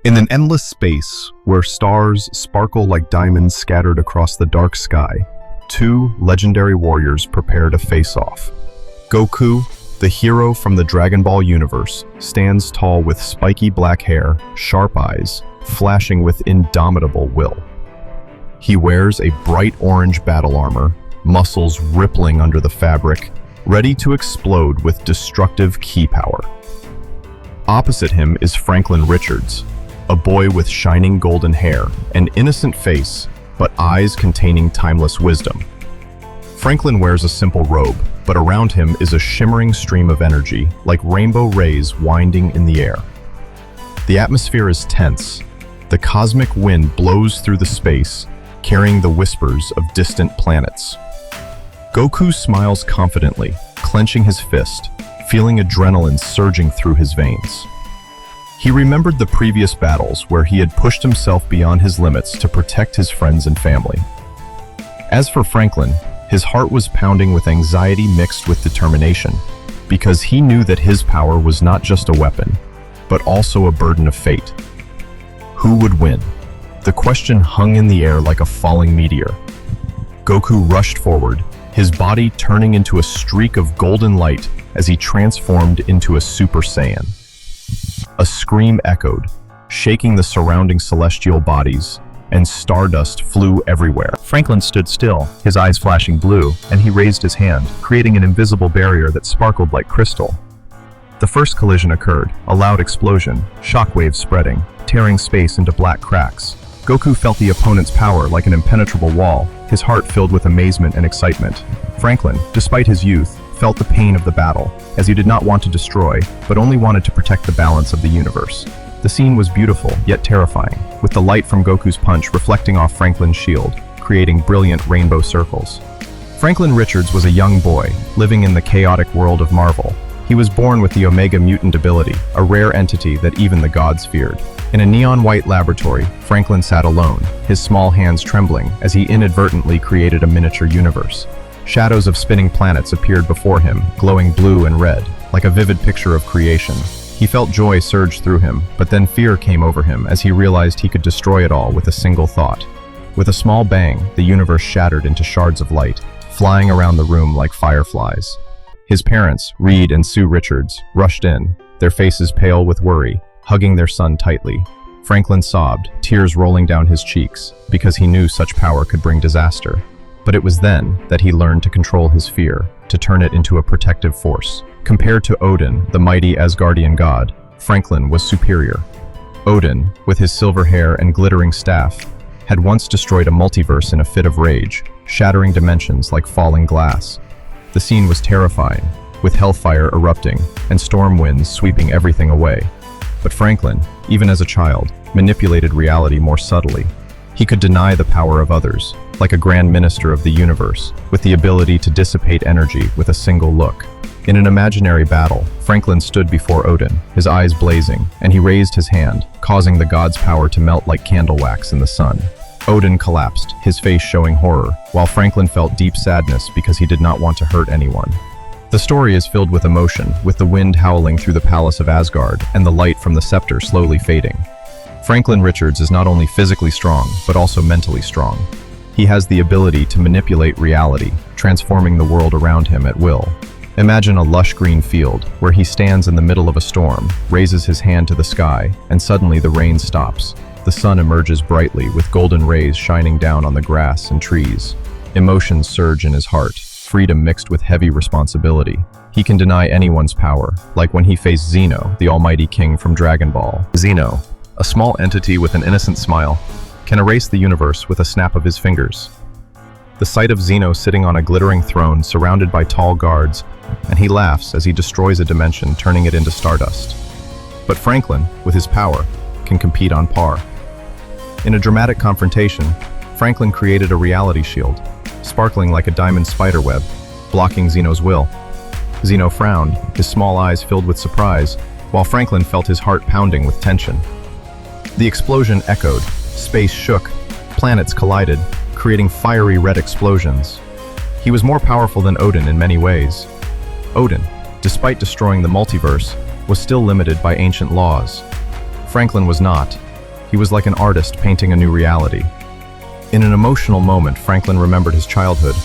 In an endless space where stars sparkle like diamonds scattered across the dark sky, two legendary warriors prepare to face off. Goku, the hero from the Dragon Ball universe, stands tall with spiky black hair, sharp eyes, flashing with indomitable will. He wears a bright orange battle armor, muscles rippling under the fabric, ready to explode with destructive ki power. Opposite him is Franklin Richards, a boy with shining golden hair, an innocent face, but eyes containing timeless wisdom. Franklin wears a simple robe, but around him is a shimmering stream of energy, like rainbow rays winding in the air. The atmosphere is tense. The cosmic wind blows through the space, carrying the whispers of distant planets. Goku smiles confidently, clenching his fist, feeling adrenaline surging through his veins. He remembered the previous battles where he had pushed himself beyond his limits to protect his friends and family. As for Franklin, his heart was pounding with anxiety mixed with determination, because he knew that his power was not just a weapon, but also a burden of fate. Who would win? The question hung in the air like a falling meteor. Goku rushed forward, his body turning into a streak of golden light as he transformed into a Super Saiyan. A scream echoed, shaking the surrounding celestial bodies, and stardust flew everywhere. Franklin stood still, his eyes flashing blue, and he raised his hand, creating an invisible barrier that sparkled like crystal. The first collision occurred, a loud explosion, shockwaves spreading, tearing space into black cracks. Goku felt the opponent's power like an impenetrable wall, his heart filled with amazement and excitement. Franklin, despite his youth, felt the pain of the battle, as he did not want to destroy, but only wanted to protect the balance of the universe. The scene was beautiful, yet terrifying, with the light from Goku's punch reflecting off Franklin's shield, creating brilliant rainbow circles. Franklin Richards was a young boy, living in the chaotic world of Marvel. He was born with the Omega mutant ability, a rare entity that even the gods feared. In a neon-white laboratory, Franklin sat alone, his small hands trembling as he inadvertently created a miniature universe. Shadows of spinning planets appeared before him, glowing blue and red, like a vivid picture of creation. He felt joy surge through him, but then fear came over him as he realized he could destroy it all with a single thought. With a small bang, the universe shattered into shards of light, flying around the room like fireflies. His parents, Reed and Sue Richards, rushed in, their faces pale with worry, hugging their son tightly. Franklin sobbed, tears rolling down his cheeks, because he knew such power could bring disaster. But it was then that he learned to control his fear, to turn it into a protective force. Compared to Odin, the mighty Asgardian god, Franklin was superior. Odin, with his silver hair and glittering staff, had once destroyed a multiverse in a fit of rage, shattering dimensions like falling glass. The scene was terrifying, with hellfire erupting and storm winds sweeping everything away. But Franklin, even as a child, manipulated reality more subtly. He could deny the power of others, like a grand minister of the universe, with the ability to dissipate energy with a single look. In an imaginary battle, Franklin stood before Odin, his eyes blazing, and he raised his hand, causing the god's power to melt like candle wax in the sun. Odin collapsed, his face showing horror, while Franklin felt deep sadness because he did not want to hurt anyone. The story is filled with emotion, with the wind howling through the palace of Asgard and the light from the scepter slowly fading. Franklin Richards is not only physically strong, but also mentally strong. He has the ability to manipulate reality, transforming the world around him at will. Imagine a lush green field, where he stands in the middle of a storm, raises his hand to the sky, and suddenly the rain stops. The sun emerges brightly, with golden rays shining down on the grass and trees. Emotions surge in his heart, freedom mixed with heavy responsibility. He can deny anyone's power, like when he faced Xeno, the almighty king from Dragon Ball. Xeno, a small entity with an innocent smile, can erase the universe with a snap of his fingers. The sight of Xeno sitting on a glittering throne surrounded by tall guards, and he laughs as he destroys a dimension, turning it into stardust. But Franklin, with his power, can compete on par. In a dramatic confrontation, Franklin created a reality shield, sparkling like a diamond spiderweb, blocking Xeno's will. Xeno frowned, his small eyes filled with surprise, while Franklin felt his heart pounding with tension. The explosion echoed, space shook, planets collided, creating fiery red explosions. He was more powerful than Odin in many ways. Odin, despite destroying the multiverse, was still limited by ancient laws. Franklin was not, He was like an artist painting a new reality. In an emotional moment, Franklin remembered his childhood,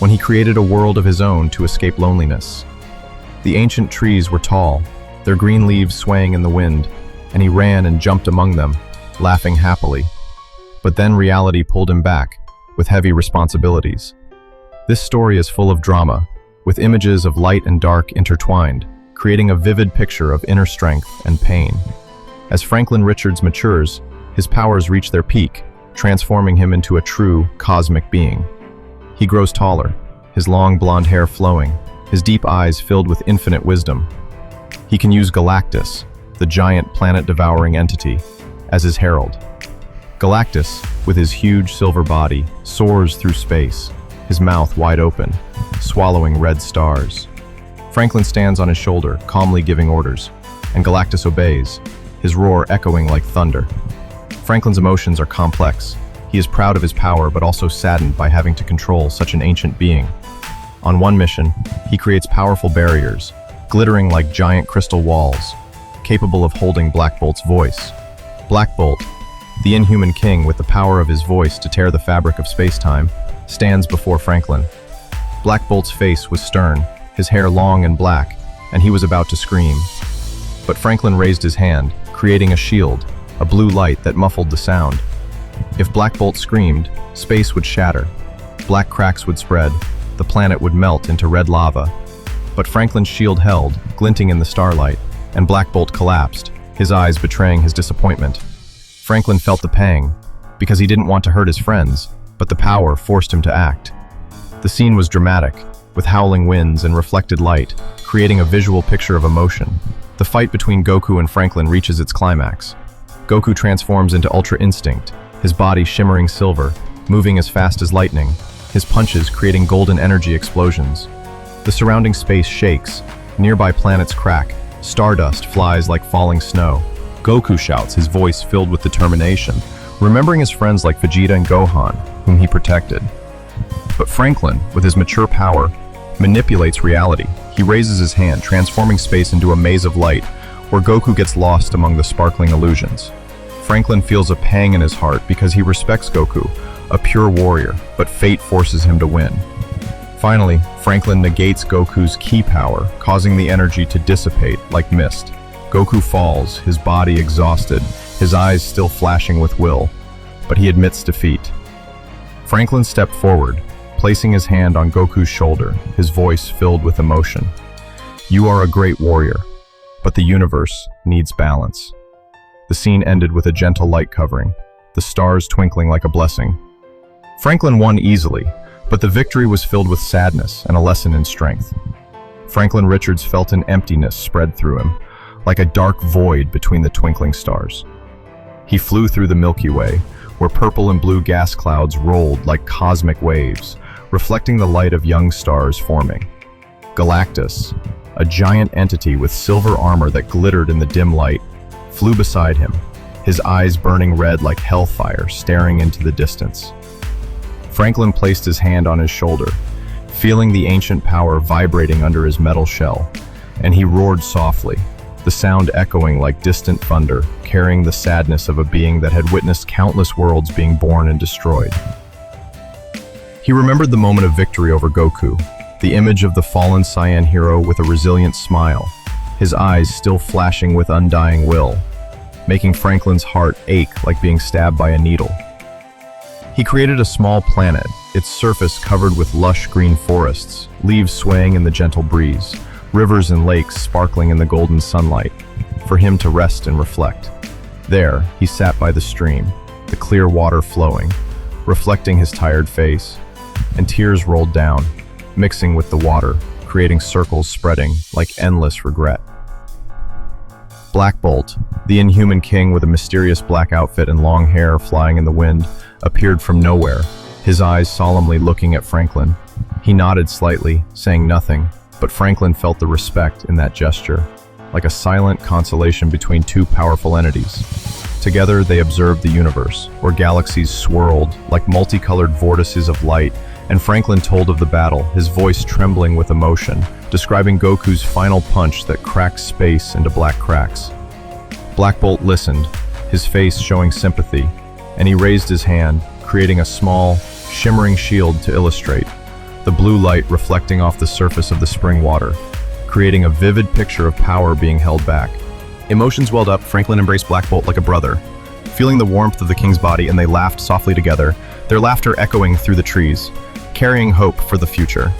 when he created a world of his own to escape loneliness. The ancient trees were tall, their green leaves swaying in the wind, and he ran and jumped among them, laughing happily. But then reality pulled him back, with heavy responsibilities. This story is full of drama, with images of light and dark intertwined, creating a vivid picture of inner strength and pain. As Franklin Richards matures, his powers reach their peak, transforming him into a true cosmic being. He grows taller, his long blonde hair flowing, his deep eyes filled with infinite wisdom. He can use Galactus, the giant planet-devouring entity, as his herald. Galactus, with his huge silver body, soars through space, his mouth wide open, swallowing red stars. Franklin stands on his shoulder, calmly giving orders, and Galactus obeys, his roar echoing like thunder. Franklin's emotions are complex. He is proud of his power, but also saddened by having to control such an ancient being. On one mission, he creates powerful barriers, glittering like giant crystal walls, capable of holding Black Bolt's voice. Black Bolt, the inhuman king with the power of his voice to tear the fabric of space-time, stands before Franklin. Black Bolt's face was stern, his hair long and black, and he was about to scream. But Franklin raised his hand, creating a shield, a blue light that muffled the sound. If Black Bolt screamed, space would shatter, black cracks would spread, the planet would melt into red lava. But Franklin's shield held, glinting in the starlight, and Black Bolt collapsed, his eyes betraying his disappointment. Franklin felt the pang, because he didn't want to hurt his friends, but the power forced him to act. The scene was dramatic, with howling winds and reflected light, creating a visual picture of emotion. The fight between Goku and Franklin reaches its climax. Goku transforms into Ultra Instinct, his body shimmering silver, moving as fast as lightning, his punches creating golden energy explosions. The surrounding space shakes, nearby planets crack, stardust flies like falling snow. Goku shouts, his voice filled with determination, remembering his friends like Vegeta and Gohan, whom he protected. But Franklin, with his mature power, manipulates reality. He raises his hand, transforming space into a maze of light, where Goku gets lost among the sparkling illusions. Franklin feels a pang in his heart because he respects Goku, a pure warrior, but fate forces him to win. Finally, Franklin negates Goku's ki power, causing the energy to dissipate like mist. Goku falls, his body exhausted, his eyes still flashing with will, but he admits defeat. Franklin stepped forward, placing his hand on Goku's shoulder, his voice filled with emotion. "You are a great warrior, but the universe needs balance." The scene ended with a gentle light covering, the stars twinkling like a blessing. Franklin won easily, but the victory was filled with sadness and a lesson in strength. Franklin Richards felt an emptiness spread through him, like a dark void between the twinkling stars. He flew through the Milky Way, where purple and blue gas clouds rolled like cosmic waves, reflecting the light of young stars forming. Galactus, a giant entity with silver armor that glittered in the dim light, flew beside him, his eyes burning red like hellfire, staring into the distance. Franklin placed his hand on his shoulder, feeling the ancient power vibrating under his metal shell, and he roared softly, the sound echoing like distant thunder, carrying the sadness of a being that had witnessed countless worlds being born and destroyed. He remembered the moment of victory over Goku, the image of the fallen Saiyan hero with a resilient smile, his eyes still flashing with undying will, making Franklin's heart ache like being stabbed by a needle. He created a small planet, its surface covered with lush green forests, leaves swaying in the gentle breeze, rivers and lakes sparkling in the golden sunlight, for him to rest and reflect. There, he sat by the stream, the clear water flowing, reflecting his tired face, and tears rolled down, mixing with the water, creating circles spreading like endless regret. Black Bolt, the inhuman king with a mysterious black outfit and long hair flying in the wind, appeared from nowhere, his eyes solemnly looking at Franklin. He nodded slightly, saying nothing, but Franklin felt the respect in that gesture, like a silent consolation between two powerful entities. Together they observed the universe, where galaxies swirled like multicolored vortices of light, and Franklin told of the battle, his voice trembling with emotion, describing Goku's final punch that cracked space into black cracks. Black Bolt listened, his face showing sympathy, and he raised his hand, creating a small, shimmering shield to illustrate, the blue light reflecting off the surface of the spring water, creating a vivid picture of power being held back. Emotions welled up, Franklin embraced Black Bolt like a brother, feeling the warmth of the king's body, and they laughed softly together, their laughter echoing through the trees, carrying hope for the future.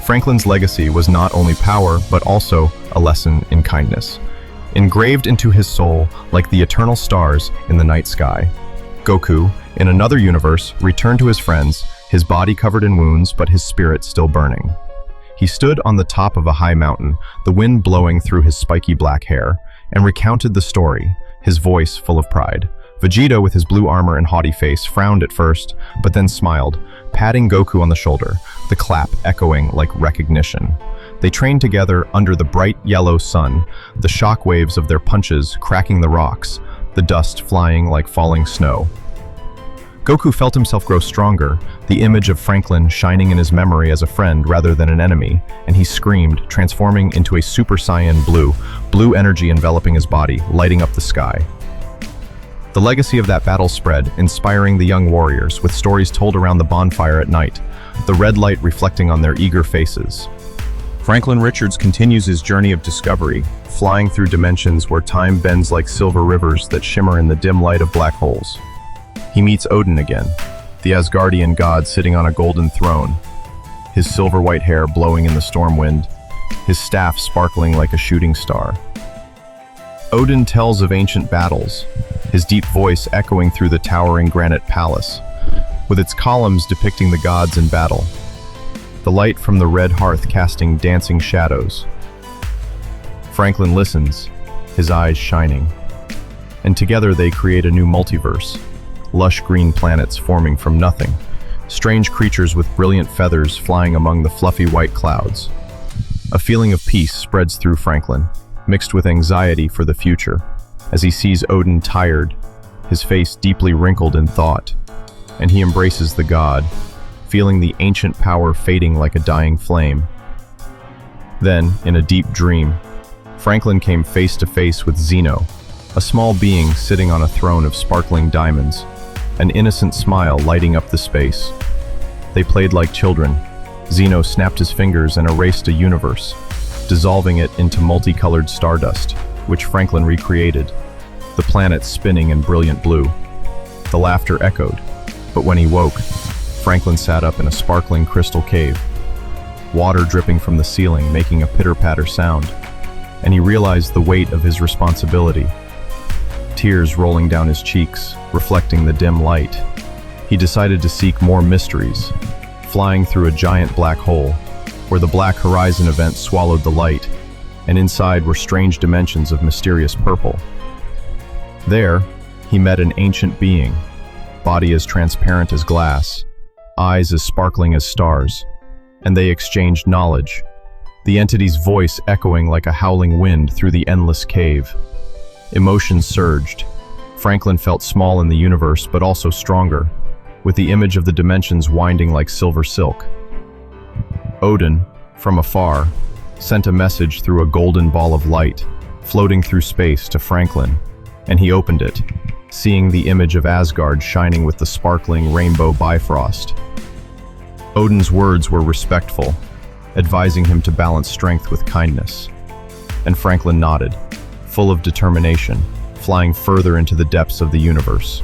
Franklin's legacy was not only power, but also a lesson in kindness, engraved into his soul like the eternal stars in the night sky. Goku, in another universe, returned to his friends, his body covered in wounds, but his spirit still burning. He stood on the top of a high mountain, the wind blowing through his spiky black hair, and recounted the story, his voice full of pride. Vegeta, with his blue armor and haughty face, frowned at first, but then smiled, patting Goku on the shoulder, the clap echoing like recognition. They trained together under the bright yellow sun, the shock waves of their punches cracking the rocks, the dust flying like falling snow. Goku felt himself grow stronger, the image of Franklin shining in his memory as a friend rather than an enemy, and he screamed, transforming into a Super Saiyan blue energy enveloping his body, lighting up the sky. The legacy of that battle spread, inspiring the young warriors, with stories told around the bonfire at night, the red light reflecting on their eager faces. Franklin Richards continues his journey of discovery, flying through dimensions where time bends like silver rivers that shimmer in the dim light of black holes. He meets Odin again, the Asgardian god sitting on a golden throne, his silver white hair blowing in the storm wind, his staff sparkling like a shooting star. Odin tells of ancient battles, his deep voice echoing through the towering granite palace, with its columns depicting the gods in battle, the light from the red hearth casting dancing shadows. Franklin listens, his eyes shining, and together they create a new multiverse, lush green planets forming from nothing, strange creatures with brilliant feathers flying among the fluffy white clouds. A feeling of peace spreads through Franklin, mixed with anxiety for the future, as he sees Odin tired, his face deeply wrinkled in thought, and he embraces the god, feeling the ancient power fading like a dying flame. Then, in a deep dream, Franklin came face to face with Zeno, a small being sitting on a throne of sparkling diamonds, an innocent smile lighting up the space. They played like children. Zeno snapped his fingers and erased a universe, dissolving it into multicolored stardust, which Franklin recreated, the planet spinning in brilliant blue. The laughter echoed, but when he woke, Franklin sat up in a sparkling crystal cave, water dripping from the ceiling making a pitter-patter sound, and he realized the weight of his responsibility, tears rolling down his cheeks, reflecting the dim light. He decided to seek more mysteries, flying through a giant black hole, where the Black Horizon event swallowed the light, and inside were strange dimensions of mysterious purple. There, he met an ancient being, body as transparent as glass, eyes as sparkling as stars, and they exchanged knowledge, the entity's voice echoing like a howling wind through the endless cave. Emotions surged. Franklin felt small in the universe, but also stronger, with the image of the dimensions winding like silver silk. Odin, from afar, sent a message through a golden ball of light, floating through space to Franklin, and he opened it, seeing the image of Asgard shining with the sparkling rainbow bifrost. Odin's words were respectful, advising him to balance strength with kindness. And Franklin nodded, full of determination, flying further into the depths of the universe.